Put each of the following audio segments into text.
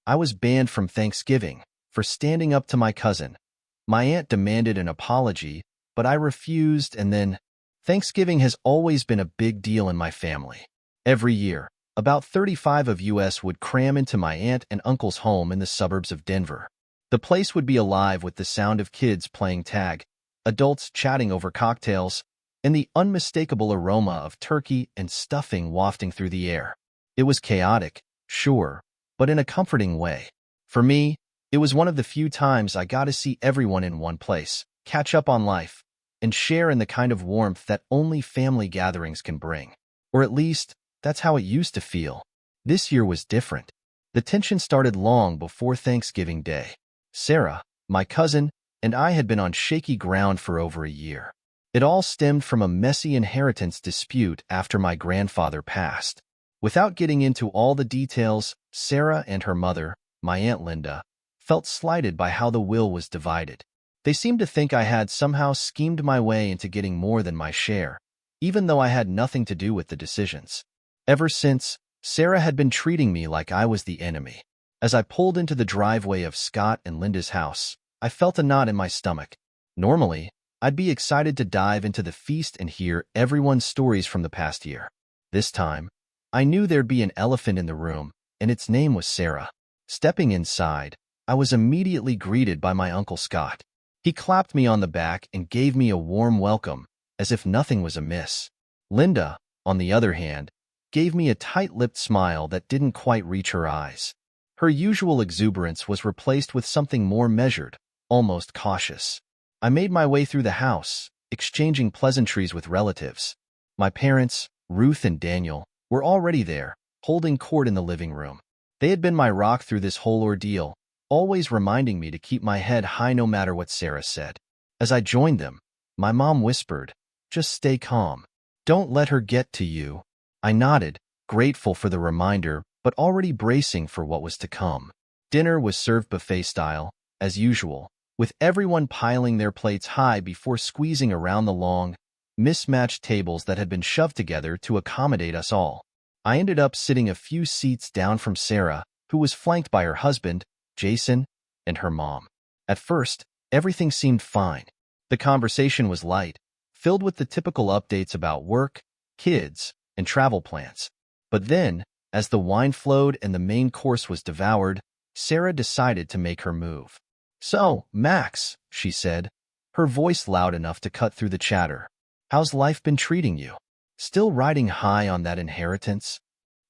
I was banned from Thanksgiving for standing up to my cousin. My aunt demanded an apology, but I refused, and then Thanksgiving has always been a big deal in my family. Every year, about 35 of us would cram into my aunt and uncle's home in the suburbs of Denver. The place would be alive with the sound of kids playing tag, adults chatting over cocktails, and the unmistakable aroma of turkey and stuffing wafting through the air. It was chaotic, sure, but in a comforting way. For me, it was one of the few times I got to see everyone in one place, catch up on life, and share in the kind of warmth that only family gatherings can bring. Or at least, that's how it used to feel. This year was different. The tension started long before Thanksgiving Day. Sarah, my cousin, and I had been on shaky ground for over a year. It all stemmed from a messy inheritance dispute after my grandfather passed. Without getting into all the details, Sarah and her mother, my Aunt Linda, felt slighted by how the will was divided. They seemed to think I had somehow schemed my way into getting more than my share, even though I had nothing to do with the decisions. Ever since, Sarah had been treating me like I was the enemy. As I pulled into the driveway of Scott and Linda's house, I felt a knot in my stomach. Normally, I'd be excited to dive into the feast and hear everyone's stories from the past year. This time, I knew there'd be an elephant in the room, and its name was Sarah. Stepping inside, I was immediately greeted by my Uncle Scott. He clapped me on the back and gave me a warm welcome, as if nothing was amiss. Linda, on the other hand, gave me a tight-lipped smile that didn't quite reach her eyes. Her usual exuberance was replaced with something more measured, almost cautious. I made my way through the house, exchanging pleasantries with relatives. My parents, Ruth and Daniel, were already there, holding court in the living room. They had been my rock through this whole ordeal, always reminding me to keep my head high no matter what Sarah said. As I joined them, my mom whispered, "Just stay calm. Don't let her get to you." I nodded, grateful for the reminder, but already bracing for what was to come. Dinner was served buffet style, as usual, with everyone piling their plates high before squeezing around the long, mismatched tables that had been shoved together to accommodate us all. I ended up sitting a few seats down from Sarah, who was flanked by her husband, Jason, and her mom. At first, everything seemed fine. The conversation was light, filled with the typical updates about work, kids, and travel plans. But then, as the wine flowed and the main course was devoured, Sarah decided to make her move. "So, Max," she said, her voice loud enough to cut through the chatter, "how's life been treating you? Still riding high on that inheritance?"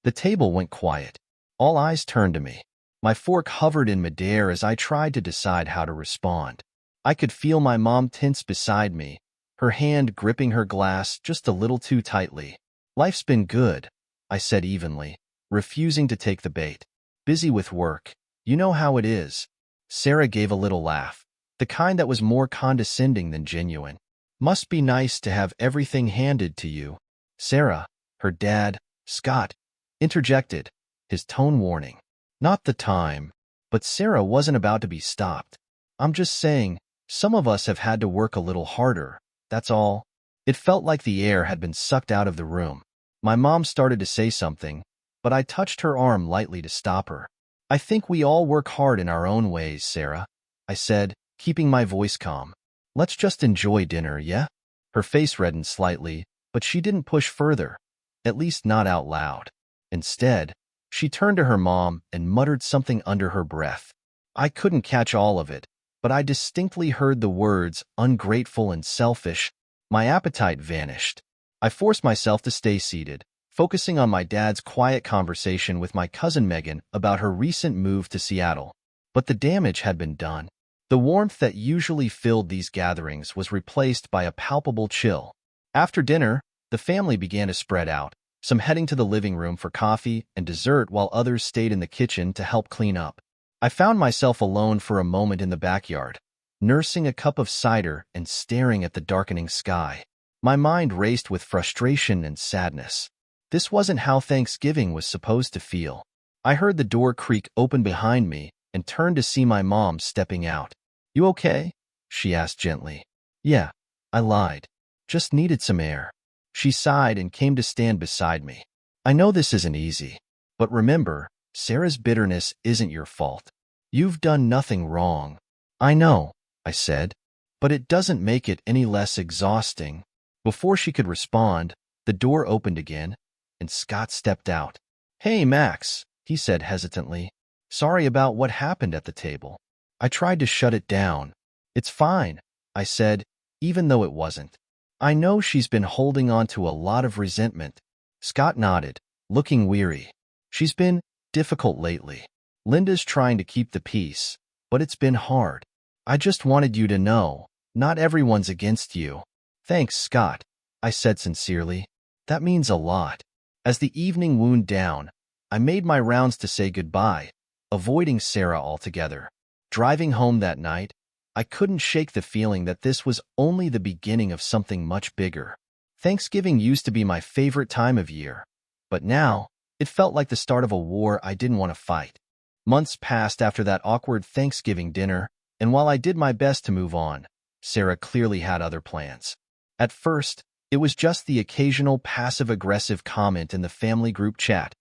The table went quiet. All eyes turned to me. My fork hovered in midair as I tried to decide how to respond. I could feel my mom tense beside me, her hand gripping her glass just a little too tightly. "Life's been good," I said evenly, refusing to take the bait. "Busy with work. You know how it is." Sarah gave a little laugh, the kind that was more condescending than genuine. "Must be nice to have everything handed to you." Sarah, her dad, Scott, interjected, his tone warning. Not the time, but Sarah wasn't about to be stopped. "I'm just saying, some of us have had to work a little harder, that's all." It felt like the air had been sucked out of the room. My mom started to say something, but I touched her arm lightly to stop her. "I think we all work hard in our own ways, Sarah," I said, keeping my voice calm. "Let's just enjoy dinner, yeah?" Her face reddened slightly, but she didn't push further, at least not out loud. Instead, she turned to her mom and muttered something under her breath. I couldn't catch all of it, but I distinctly heard the words ungrateful and selfish. My appetite vanished. I forced myself to stay seated, focusing on my dad's quiet conversation with my cousin Megan about her recent move to Seattle. But the damage had been done. The warmth that usually filled these gatherings was replaced by a palpable chill. After dinner, the family began to spread out, some heading to the living room for coffee and dessert while others stayed in the kitchen to help clean up. I found myself alone for a moment in the backyard, nursing a cup of cider and staring at the darkening sky. My mind raced with frustration and sadness. This wasn't how Thanksgiving was supposed to feel. I heard the door creak open behind me and turned to see my mom stepping out. "You okay?" she asked gently. "Yeah," I lied. "Just needed some air." She sighed and came to stand beside me. "I know this isn't easy, but remember, Sarah's bitterness isn't your fault. You've done nothing wrong. I know, I said, but it doesn't make it any less exhausting. Before she could respond, the door opened again, and Scott stepped out. Hey, Max, he said hesitantly. Sorry about what happened at the table. I tried to shut it down. It's fine, I said, even though it wasn't. I know she's been holding on to a lot of resentment. Scott nodded, looking weary. She's been difficult lately. Linda's trying to keep the peace, but it's been hard. I just wanted you to know, not everyone's against you. Thanks, Scott, I said sincerely. That means a lot. As the evening wound down, I made my rounds to say goodbye, avoiding Sarah altogether. Driving home that night, I couldn't shake the feeling that this was only the beginning of something much bigger. Thanksgiving used to be my favorite time of year, but now it felt like the start of a war I didn't want to fight. Months passed after that awkward Thanksgiving dinner, and while I did my best to move on, Sarah clearly had other plans. At first, it was just the occasional passive-aggressive comment in the family group chat.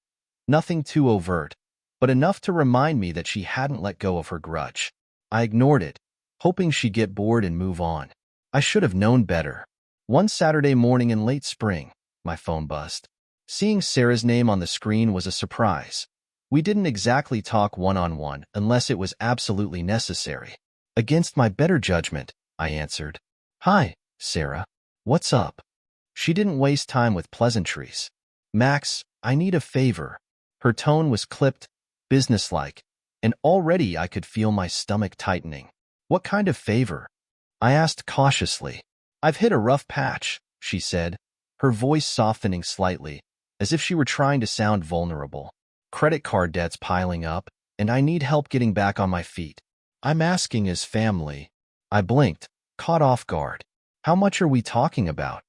Nothing too overt, but enough to remind me that she hadn't let go of her grudge. I ignored it, hoping she'd get bored and move on. I should have known better. One Saturday morning in late spring, my phone buzzed. Seeing Sarah's name on the screen was a surprise. We didn't exactly talk one-on-one unless it was absolutely necessary. Against my better judgment, I answered. Hi, Sarah. What's up? She didn't waste time with pleasantries. Max, I need a favor. Her tone was clipped, businesslike, and already I could feel my stomach tightening. What kind of favor? I asked cautiously. I've hit a rough patch, she said, her voice softening slightly, as if she were trying to sound vulnerable. Credit card debt's piling up, and I need help getting back on my feet. I'm asking as family. I blinked, caught off guard. How much are we talking about?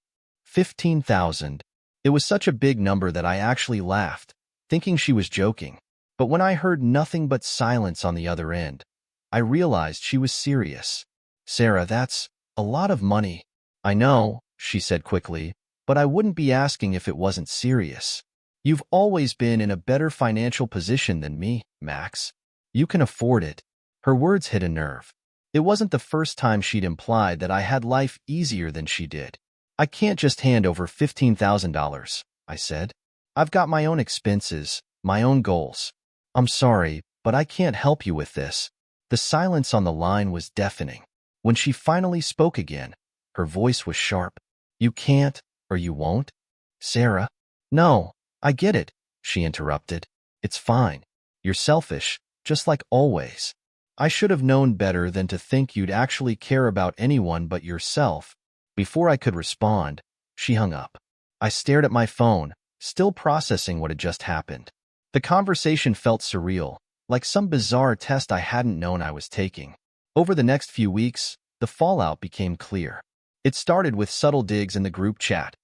15,000. It was such a big number that I actually laughed, thinking she was joking. But when I heard nothing but silence on the other end, I realized she was serious. Sarah, that's a lot of money. I know, she said quickly, but I wouldn't be asking if it wasn't serious. You've always been in a better financial position than me, Max. You can afford it. Her words hit a nerve. It wasn't the first time she'd implied that I had life easier than she did. I can't just hand over $15,000, I said. I've got my own expenses, my own goals. I'm sorry, but I can't help you with this. The silence on the line was deafening. When she finally spoke again, her voice was sharp. You can't, or you won't? Sarah? No, I get it, she interrupted. It's fine. You're selfish, just like always. I should have known better than to think you'd actually care about anyone but yourself. Before I could respond, she hung up. I stared at my phone, still processing what had just happened. The conversation felt surreal, like some bizarre test I hadn't known I was taking. Over the next few weeks, the fallout became clear. It started with subtle digs in the group chat,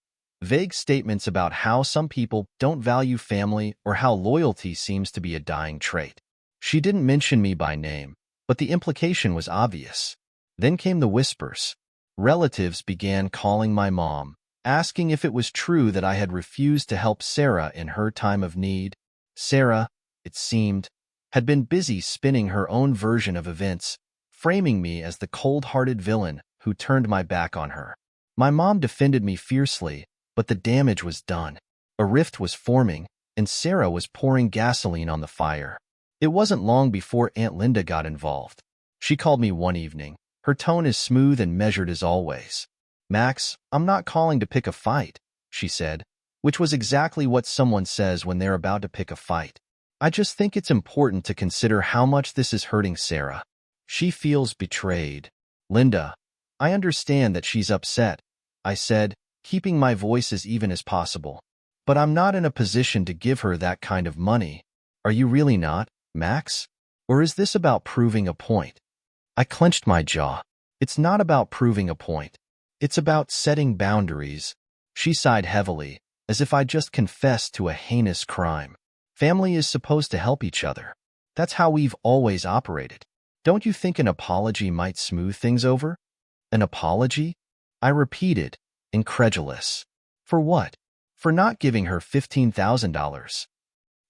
vague statements about how some people don't value family or how loyalty seems to be a dying trait. She didn't mention me by name, but the implication was obvious. Then came the whispers. Relatives began calling my mom, asking if it was true that I had refused to help Sarah in her time of need. Sarah, it seemed, had been busy spinning her own version of events, framing me as the cold-hearted villain who turned my back on her. My mom defended me fiercely, but the damage was done. A rift was forming, and Sarah was pouring gasoline on the fire. It wasn't long before Aunt Linda got involved. She called me one evening, her tone as smooth and measured as always. Max, I'm not calling to pick a fight, she said, which was exactly what someone says when they're about to pick a fight. I just think it's important to consider how much this is hurting Sarah. She feels betrayed. Linda, I understand that she's upset, I said, keeping my voice as even as possible. But I'm not in a position to give her that kind of money. Are you really not, Max? Or is this about proving a point? I clenched my jaw. It's not about proving a point. It's about setting boundaries. She sighed heavily, as if I'd just confessed to a heinous crime. Family is supposed to help each other. That's how we've always operated. Don't you think an apology might smooth things over? An apology? I repeated, incredulous. For what? For not giving her $15,000.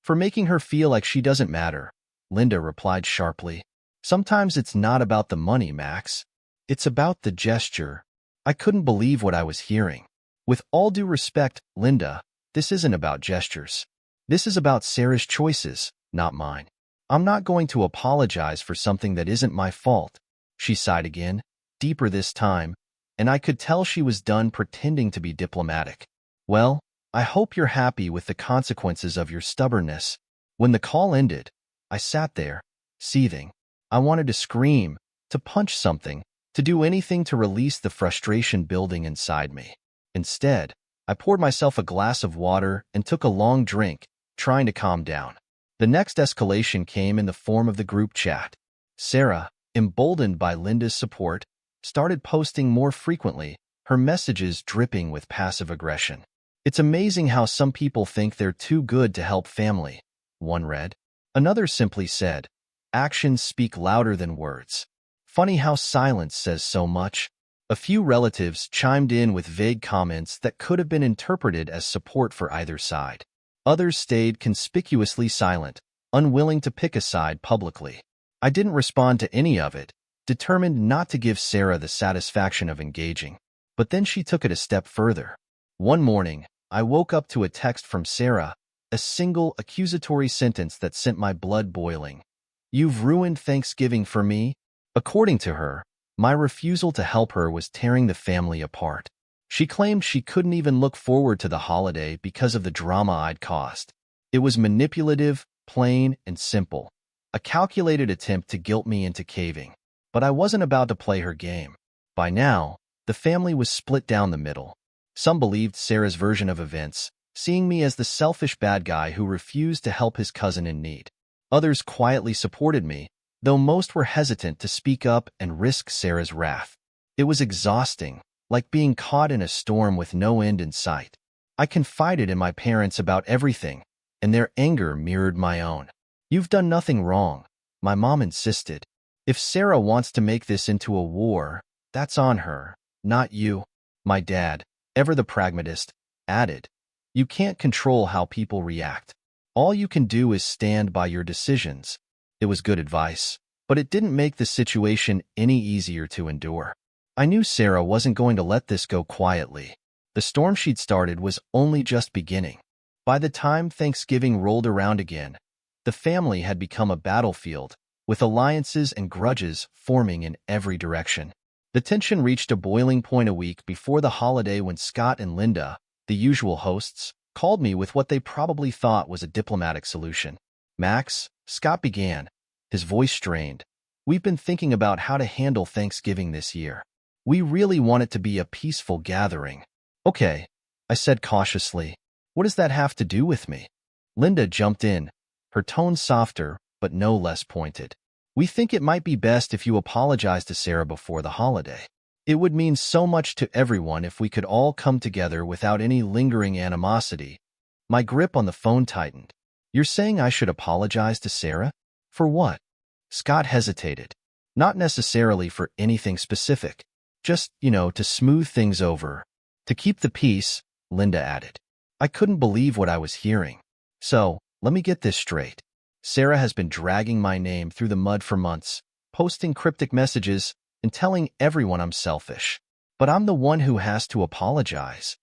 For making her feel like she doesn't matter, Linda replied sharply. Sometimes it's not about the money, Max. It's about the gesture. I couldn't believe what I was hearing. With all due respect, Linda, this isn't about gestures. This is about Sarah's choices, not mine. I'm not going to apologize for something that isn't my fault. She sighed again, deeper this time, and I could tell she was done pretending to be diplomatic. Well, I hope you're happy with the consequences of your stubbornness. When the call ended, I sat there, seething. I wanted to scream, to punch something, to do anything to release the frustration building inside me. Instead, I poured myself a glass of water and took a long drink, trying to calm down. The next escalation came in the form of the group chat. Sarah, emboldened by Linda's support, started posting more frequently, her messages dripping with passive aggression. It's amazing how some people think they're too good to help family, one read. Another simply said, actions speak louder than words. Funny how silence says so much. A few relatives chimed in with vague comments that could have been interpreted as support for either side. Others stayed conspicuously silent, unwilling to pick a side publicly. I didn't respond to any of it, determined not to give Sarah the satisfaction of engaging. But then she took it a step further. One morning, I woke up to a text from Sarah, a single accusatory sentence that sent my blood boiling. "You've ruined Thanksgiving for me." According to her, my refusal to help her was tearing the family apart. She claimed she couldn't even look forward to the holiday because of the drama I'd caused. It was manipulative, plain, and simple. A calculated attempt to guilt me into caving. But I wasn't about to play her game. By now, the family was split down the middle. Some believed Sarah's version of events, seeing me as the selfish bad guy who refused to help his cousin in need. Others quietly supported me, though most were hesitant to speak up and risk Sarah's wrath. It was exhausting, like being caught in a storm with no end in sight. I confided in my parents about everything, and their anger mirrored my own. "You've done nothing wrong," my mom insisted. "If Sarah wants to make this into a war, that's on her, not you." My dad, ever the pragmatist, added, "You can't control how people react. All you can do is stand by your decisions." It was good advice, but it didn't make the situation any easier to endure. I knew Sarah wasn't going to let this go quietly. The storm she'd started was only just beginning. By the time Thanksgiving rolled around again, the family had become a battlefield, with alliances and grudges forming in every direction. The tension reached a boiling point a week before the holiday when Scott and Linda, the usual hosts, called me with what they probably thought was a diplomatic solution. "Max," Scott began, his voice strained, "we've been thinking about how to handle Thanksgiving this year. We really want it to be a peaceful gathering." "Okay," I said cautiously. "What does that have to do with me?" Linda jumped in, her tone softer but no less pointed. "We think it might be best if you apologize to Sarah before the holiday. It would mean so much to everyone if we could all come together without any lingering animosity." My grip on the phone tightened. "You're saying I should apologize to Sarah? For what?" Scott hesitated. "Not necessarily for anything specific. Just, to smooth things over. To keep the peace," Linda added. I couldn't believe what I was hearing. "So, let me get this straight. Sarah has been dragging my name through the mud for months, posting cryptic messages, and telling everyone I'm selfish. But I'm the one who has to apologize."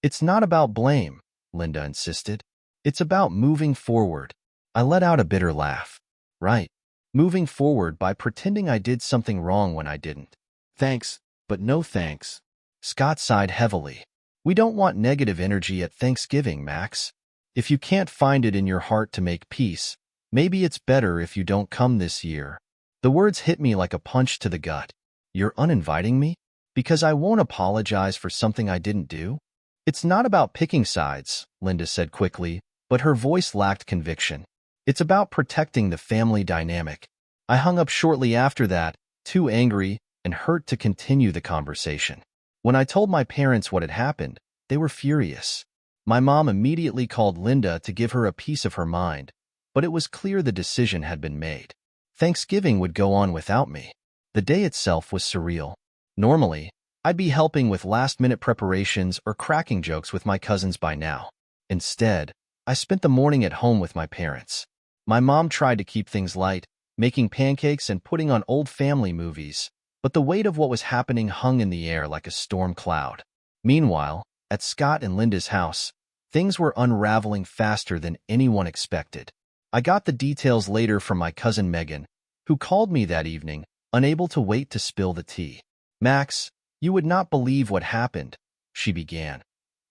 "It's not about blame," Linda insisted. "It's about moving forward." I let out a bitter laugh. "Right. Moving forward by pretending I did something wrong when I didn't." "Thanks, but no thanks." Scott sighed heavily. "We don't want negative energy at Thanksgiving, Max. If you can't find it in your heart to make peace, maybe it's better if you don't come this year." The words hit me like a punch to the gut. "You're uninviting me? Because I won't apologize for something I didn't do?" "It's not about picking sides," Linda said quickly, but her voice lacked conviction. "It's about protecting the family dynamic." I hung up shortly after that, too angry and hurt to continue the conversation. When I told my parents what had happened, they were furious. My mom immediately called Linda to give her a piece of her mind, but it was clear the decision had been made. Thanksgiving would go on without me. The day itself was surreal. Normally, I'd be helping with last-minute preparations or cracking jokes with my cousins by now. Instead, I spent the morning at home with my parents. My mom tried to keep things light, making pancakes and putting on old family movies, but the weight of what was happening hung in the air like a storm cloud. Meanwhile, at Scott and Linda's house, things were unraveling faster than anyone expected. I got the details later from my cousin Megan, who called me that evening, unable to wait to spill the tea. "Max, you would not believe what happened," she began,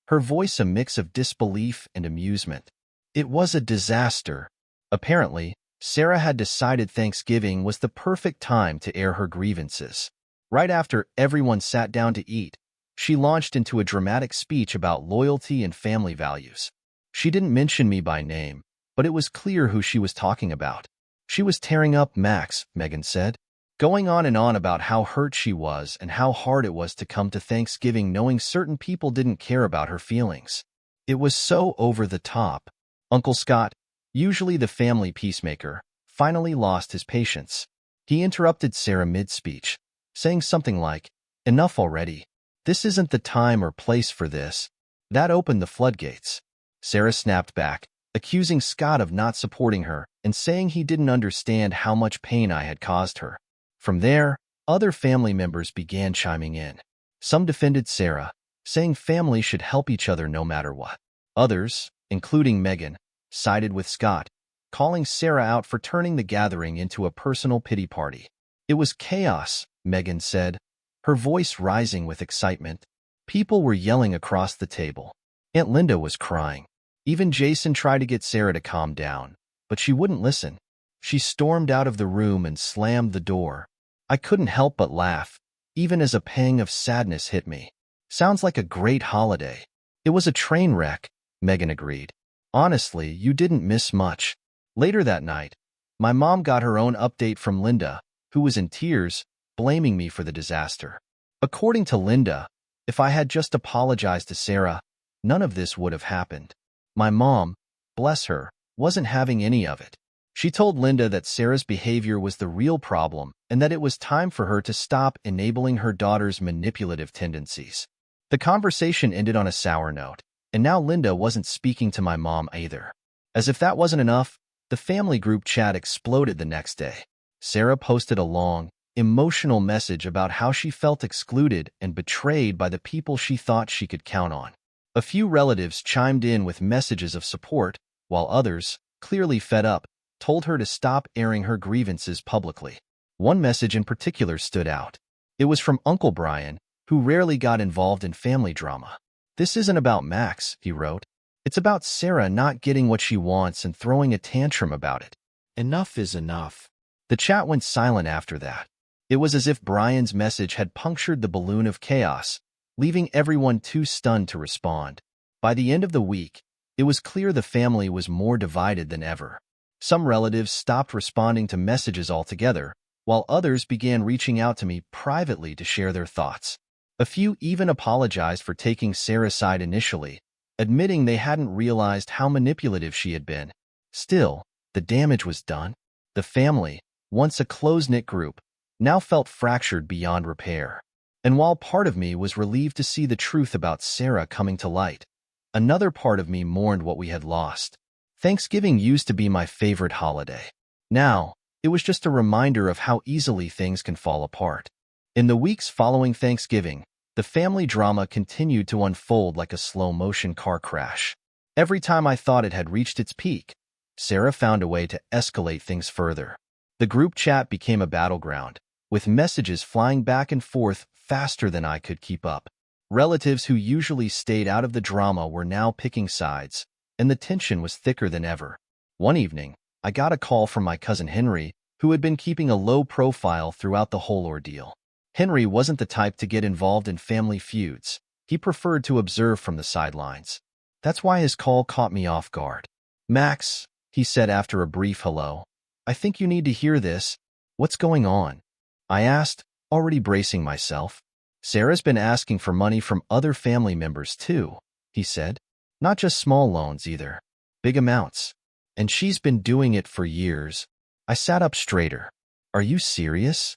her voice a mix of disbelief and amusement. "It was a disaster." Apparently, Sarah had decided Thanksgiving was the perfect time to air her grievances. Right after everyone sat down to eat, she launched into a dramatic speech about loyalty and family values. She didn't mention me by name, but it was clear who she was talking about. "She was tearing up Max," Megan said, going on and on about how hurt she was and how hard it was to come to Thanksgiving knowing certain people didn't care about her feelings. It was so over the top. Uncle Scott, usually the family peacemaker, finally lost his patience. He interrupted Sarah mid-speech, saying something like, "Enough already. This isn't the time or place for this." That opened the floodgates. Sarah snapped back, accusing Scott of not supporting her and saying he didn't understand how much pain I had caused her. From there, other family members began chiming in. Some defended Sarah, saying family should help each other no matter what. Others, including Megan, sided with Scott, calling Sarah out for turning the gathering into a personal pity party. "It was chaos," Megan said, her voice rising with excitement. People were yelling across the table. Aunt Linda was crying. Even Jason tried to get Sarah to calm down, but she wouldn't listen. She stormed out of the room and slammed the door. I couldn't help but laugh, even as a pang of sadness hit me. "Sounds like a great holiday." "It was a train wreck," Megan agreed. "Honestly, you didn't miss much." Later that night, my mom got her own update from Linda, who was in tears, blaming me for the disaster. According to Linda, if I had just apologized to Sarah, none of this would have happened. My mom, bless her, wasn't having any of it. She told Linda that Sarah's behavior was the real problem and that it was time for her to stop enabling her daughter's manipulative tendencies. The conversation ended on a sour note, and now Linda wasn't speaking to my mom either. As if that wasn't enough, the family group chat exploded the next day. Sarah posted a long, emotional message about how she felt excluded and betrayed by the people she thought she could count on. A few relatives chimed in with messages of support, while others, clearly fed up, told her to stop airing her grievances publicly. One message in particular stood out. It was from Uncle Brian, who rarely got involved in family drama. "This isn't about Max," he wrote. "It's about Sarah not getting what she wants and throwing a tantrum about it. Enough is enough." The chat went silent after that. It was as if Brian's message had punctured the balloon of chaos, leaving everyone too stunned to respond. By the end of the week, it was clear the family was more divided than ever. Some relatives stopped responding to messages altogether, while others began reaching out to me privately to share their thoughts. A few even apologized for taking Sarah's side initially, admitting they hadn't realized how manipulative she had been. Still, the damage was done. The family, once a close-knit group, now felt fractured beyond repair. And while part of me was relieved to see the truth about Sarah coming to light, another part of me mourned what we had lost. Thanksgiving used to be my favorite holiday. Now, it was just a reminder of how easily things can fall apart. In the weeks following Thanksgiving, the family drama continued to unfold like a slow-motion car crash. Every time I thought it had reached its peak, Sarah found a way to escalate things further. The group chat became a battleground, with messages flying back and forth faster than I could keep up. Relatives who usually stayed out of the drama were now picking sides, and the tension was thicker than ever. One evening, I got a call from my cousin Henry, who had been keeping a low profile throughout the whole ordeal. Henry wasn't the type to get involved in family feuds. He preferred to observe from the sidelines. That's why his call caught me off guard. "Max," he said after a brief hello, "I think you need to hear this. What's going on?" I asked, already bracing myself. "Sarah's been asking for money from other family members too," he said. "Not just small loans either. Big amounts. And she's been doing it for years." I sat up straighter. "Are you serious?"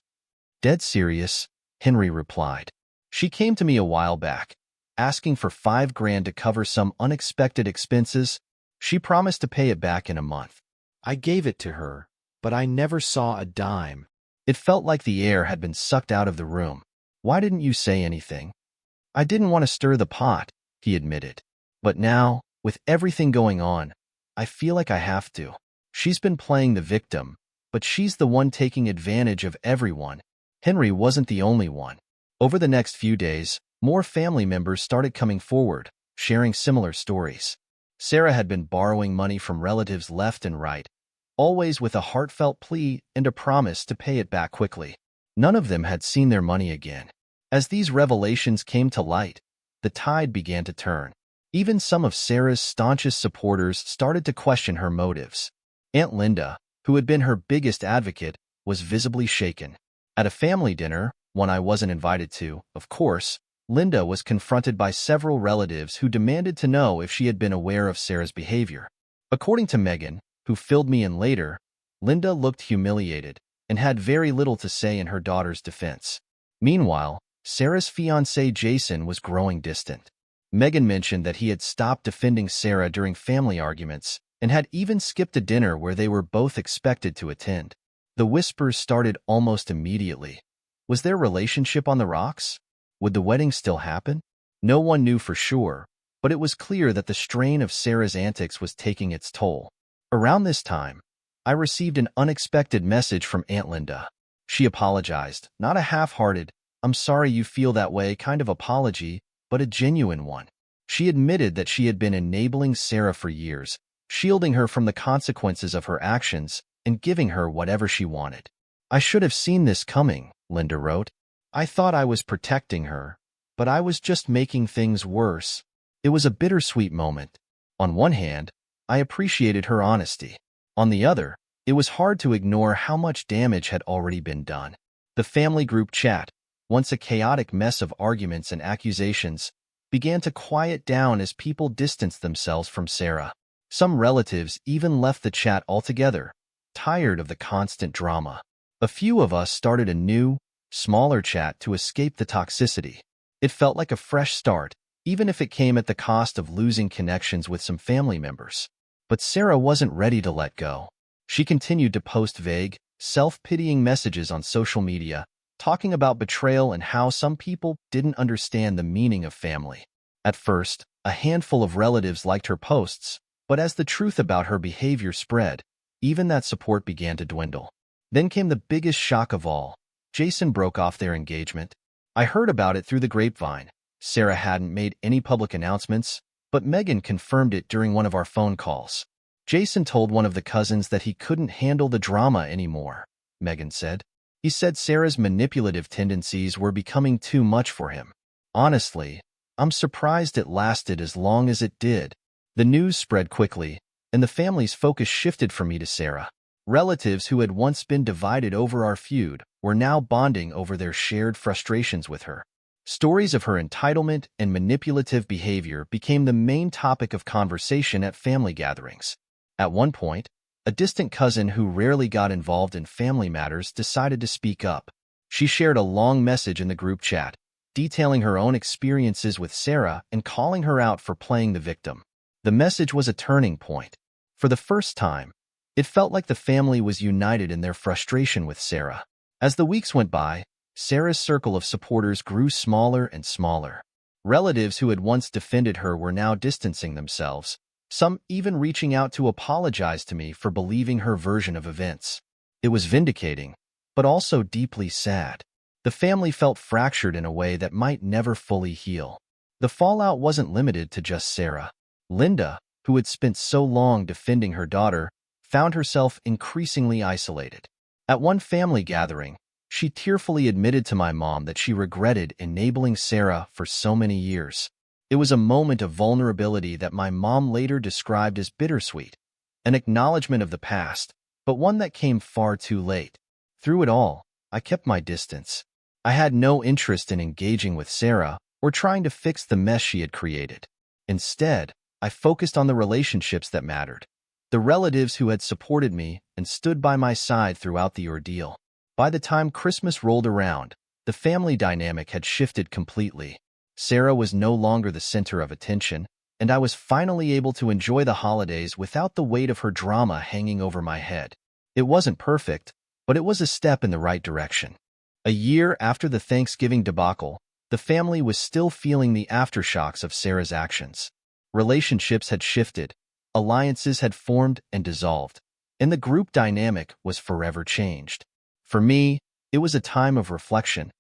"Dead serious," Henry replied. "She came to me a while back, asking for $5,000 to cover some unexpected expenses, She promised to pay it back in a month. I gave it to her, but I never saw a dime. It felt like the air had been sucked out of the room. Why didn't you say anything? I didn't want to stir the pot, he admitted. But now, with everything going on, I feel like I have to. She's been playing the victim, but she's the one taking advantage of everyone. Henry wasn't the only one. Over the next few days, more family members started coming forward, sharing similar stories. Sarah had been borrowing money from relatives left and right, always with a heartfelt plea and a promise to pay it back quickly. None of them had seen their money again. As these revelations came to light, the tide began to turn. Even some of Sarah's staunchest supporters started to question her motives. Aunt Linda, who had been her biggest advocate, was visibly shaken. At a family dinner, one I wasn't invited to, of course, Linda was confronted by several relatives who demanded to know if she had been aware of Sarah's behavior. According to Megan, who filled me in later, Linda looked humiliated and had very little to say in her daughter's defense. Meanwhile, Sarah's fiancé Jason was growing distant. Megan mentioned that he had stopped defending Sarah during family arguments and had even skipped a dinner where they were both expected to attend. The whispers started almost immediately. Was their relationship on the rocks? Would the wedding still happen? No one knew for sure, but it was clear that the strain of Sarah's antics was taking its toll. Around this time, I received an unexpected message from Aunt Linda. She apologized, not a half-hearted, "I'm sorry you feel that way" kind of apology, but a genuine one. She admitted that she had been enabling Sarah for years, shielding her from the consequences of her actions and giving her whatever she wanted. "I should have seen this coming," Linda wrote. "I thought I was protecting her, but I was just making things worse." It was a bittersweet moment. On one hand, I appreciated her honesty. On the other, it was hard to ignore how much damage had already been done. The family group chat, once a chaotic mess of arguments and accusations, began to quiet down as people distanced themselves from Sarah. Some relatives even left the chat altogether, tired of the constant drama. A few of us started a new, smaller chat to escape the toxicity. It felt like a fresh start, even if it came at the cost of losing connections with some family members. But Sarah wasn't ready to let go. She continued to post vague, self-pitying messages on social media, talking about betrayal and how some people didn't understand the meaning of family. At first, a handful of relatives liked her posts, but as the truth about her behavior spread, even that support began to dwindle. Then came the biggest shock of all. Jason broke off their engagement. I heard about it through the grapevine. Sarah hadn't made any public announcements, but Megan confirmed it during one of our phone calls. Jason told one of the cousins that he couldn't handle the drama anymore, Megan said. He said Sarah's manipulative tendencies were becoming too much for him. Honestly, I'm surprised it lasted as long as it did. The news spread quickly, and the family's focus shifted from me to Sarah. Relatives who had once been divided over our feud were now bonding over their shared frustrations with her. Stories of her entitlement and manipulative behavior became the main topic of conversation at family gatherings. At one point, a distant cousin who rarely got involved in family matters decided to speak up. She shared a long message in the group chat, detailing her own experiences with Sarah and calling her out for playing the victim. The message was a turning point. For the first time, it felt like the family was united in their frustration with Sarah. As the weeks went by, Sarah's circle of supporters grew smaller and smaller. Relatives who had once defended her were now distancing themselves, some even reaching out to apologize to me for believing her version of events. It was vindicating, but also deeply sad. The family felt fractured in a way that might never fully heal. The fallout wasn't limited to just Sarah. Linda, who had spent so long defending her daughter, found herself increasingly isolated. At one family gathering, she tearfully admitted to my mom that she regretted enabling Sarah for so many years. It was a moment of vulnerability that my mom later described as bittersweet, an acknowledgement of the past, but one that came far too late. Through it all, I kept my distance. I had no interest in engaging with Sarah or trying to fix the mess she had created. Instead, I focused on the relationships that mattered, the relatives who had supported me and stood by my side throughout the ordeal. By the time Christmas rolled around, the family dynamic had shifted completely. Sarah was no longer the center of attention, and I was finally able to enjoy the holidays without the weight of her drama hanging over my head. It wasn't perfect, but it was a step in the right direction. A year after the Thanksgiving debacle, the family was still feeling the aftershocks of Sarah's actions. Relationships had shifted, alliances had formed and dissolved, and the group dynamic was forever changed. For me, it was a time of reflection,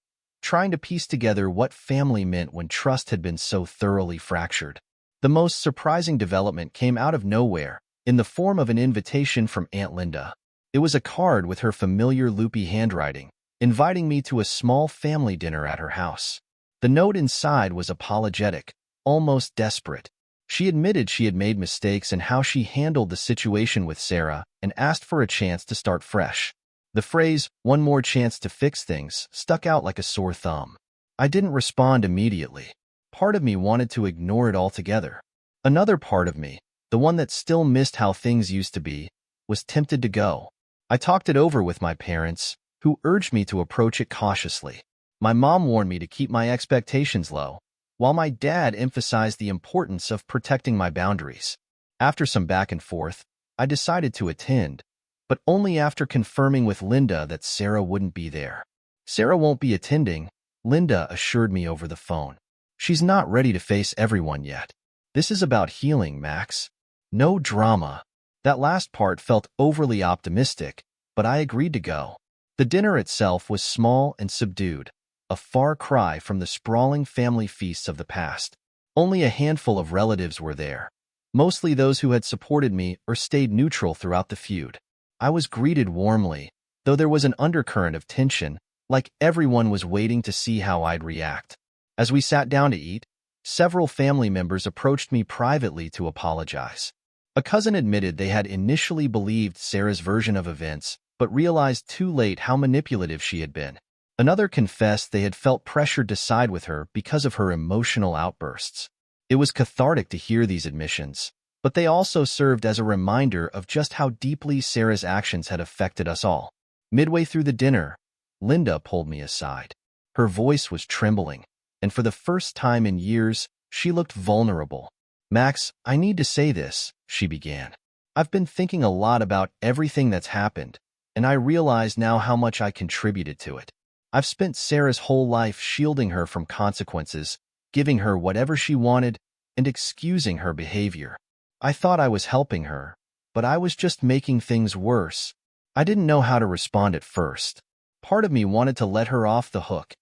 trying to piece together what family meant when trust had been so thoroughly fractured. The most surprising development came out of nowhere, in the form of an invitation from Aunt Linda. It was a card with her familiar loopy handwriting, inviting me to a small family dinner at her house. The note inside was apologetic, almost desperate. She admitted she had made mistakes and how she handled the situation with Sarah and asked for a chance to start fresh. The phrase, "one more chance to fix things," stuck out like a sore thumb. I didn't respond immediately. Part of me wanted to ignore it altogether. Another part of me, the one that still missed how things used to be, was tempted to go. I talked it over with my parents, who urged me to approach it cautiously. My mom warned me to keep my expectations low, while my dad emphasized the importance of protecting my boundaries. After some back and forth, I decided to attend, but only after confirming with Linda that Sarah wouldn't be there. "Sarah won't be attending," Linda assured me over the phone. "She's not ready to face everyone yet. This is about healing, Max. No drama." That last part felt overly optimistic, but I agreed to go. The dinner itself was small and subdued, a far cry from the sprawling family feasts of the past. Only a handful of relatives were there, mostly those who had supported me or stayed neutral throughout the feud. I was greeted warmly, though there was an undercurrent of tension, like everyone was waiting to see how I'd react. As we sat down to eat, several family members approached me privately to apologize. A cousin admitted they had initially believed Sarah's version of events, but realized too late how manipulative she had been. Another confessed they had felt pressured to side with her because of her emotional outbursts. It was cathartic to hear these admissions, but they also served as a reminder of just how deeply Sarah's actions had affected us all. Midway through the dinner, Linda pulled me aside. Her voice was trembling, and for the first time in years, she looked vulnerable. "Max, I need to say this," she began. "I've been thinking a lot about everything that's happened, and I realize now how much I contributed to it. I've spent Sarah's whole life shielding her from consequences, giving her whatever she wanted, and excusing her behavior. I thought I was helping her, but I was just making things worse. I didn't know how to respond at first. Part of me wanted to let her off the hook.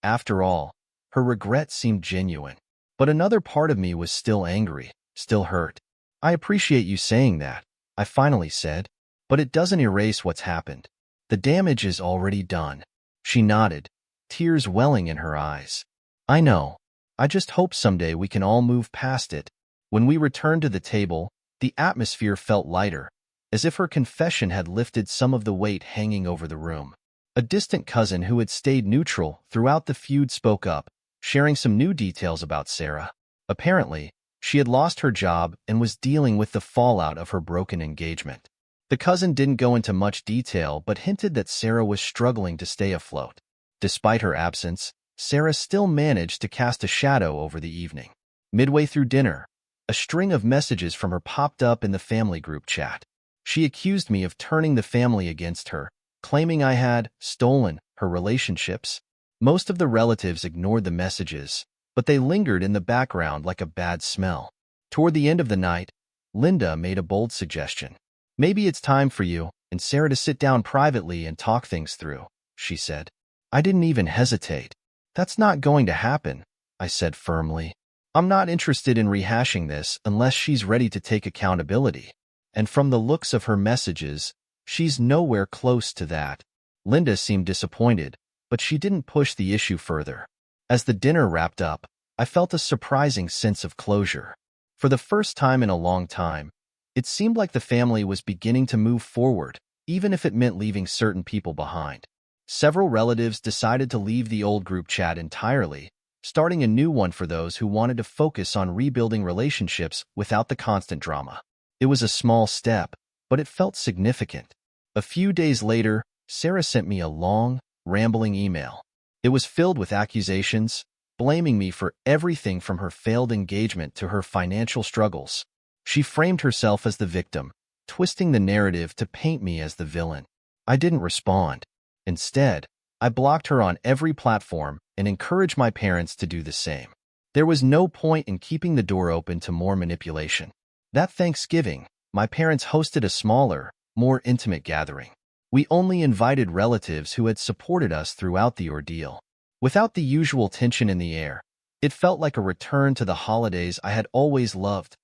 After all, her regret seemed genuine. But another part of me was still angry, still hurt. "I appreciate you saying that," I finally said, "but it doesn't erase what's happened. The damage is already done." She nodded, tears welling in her eyes. "I know. I just hope someday we can all move past it." When we returned to the table, the atmosphere felt lighter, as if her confession had lifted some of the weight hanging over the room. A distant cousin who had stayed neutral throughout the feud spoke up, sharing some new details about Sarah. Apparently, she had lost her job and was dealing with the fallout of her broken engagement. The cousin didn't go into much detail but hinted that Sarah was struggling to stay afloat. Despite her absence, Sarah still managed to cast a shadow over the evening. Midway through dinner, a string of messages from her popped up in the family group chat. She accused me of turning the family against her, claiming I had stolen her relationships. Most of the relatives ignored the messages, but they lingered in the background like a bad smell. Toward the end of the night, Linda made a bold suggestion. "Maybe it's time for you and Sarah to sit down privately and talk things through," she said. I didn't even hesitate. "That's not going to happen," I said firmly. "I'm not interested in rehashing this unless she's ready to take accountability." And from the looks of her messages, she's nowhere close to that. Linda seemed disappointed, but she didn't push the issue further. As the dinner wrapped up, I felt a surprising sense of closure. For the first time in a long time, it seemed like the family was beginning to move forward, even if it meant leaving certain people behind. Several relatives decided to leave the old group chat entirely, starting a new one for those who wanted to focus on rebuilding relationships without the constant drama. It was a small step, but it felt significant. A few days later, Sarah sent me a long, rambling email. It was filled with accusations, blaming me for everything from her failed engagement to her financial struggles. She framed herself as the victim, twisting the narrative to paint me as the villain. I didn't respond. Instead, I blocked her on every platform and encouraged my parents to do the same. There was no point in keeping the door open to more manipulation. That Thanksgiving, my parents hosted a smaller, more intimate gathering. We only invited relatives who had supported us throughout the ordeal. Without the usual tension in the air, it felt like a return to the holidays I had always loved,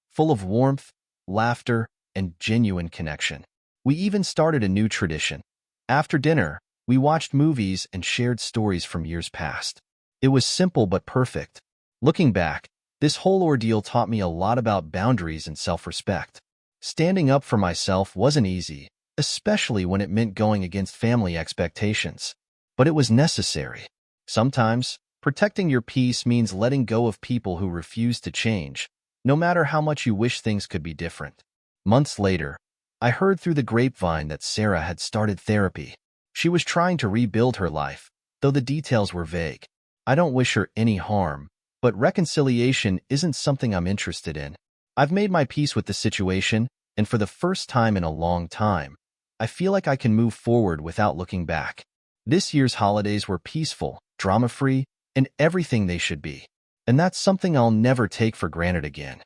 full of warmth, laughter, and genuine connection. We even started a new tradition. After dinner, we watched movies and shared stories from years past. It was simple but perfect. Looking back, this whole ordeal taught me a lot about boundaries and self-respect. Standing up for myself wasn't easy, especially when it meant going against family expectations. But it was necessary. Sometimes, protecting your peace means letting go of people who refuse to change, no matter how much you wish things could be different. Months later, I heard through the grapevine that Sarah had started therapy. She was trying to rebuild her life, though the details were vague. I don't wish her any harm, but reconciliation isn't something I'm interested in. I've made my peace with the situation, and for the first time in a long time, I feel like I can move forward without looking back. This year's holidays were peaceful, drama-free, and everything they should be. And that's something I'll never take for granted again.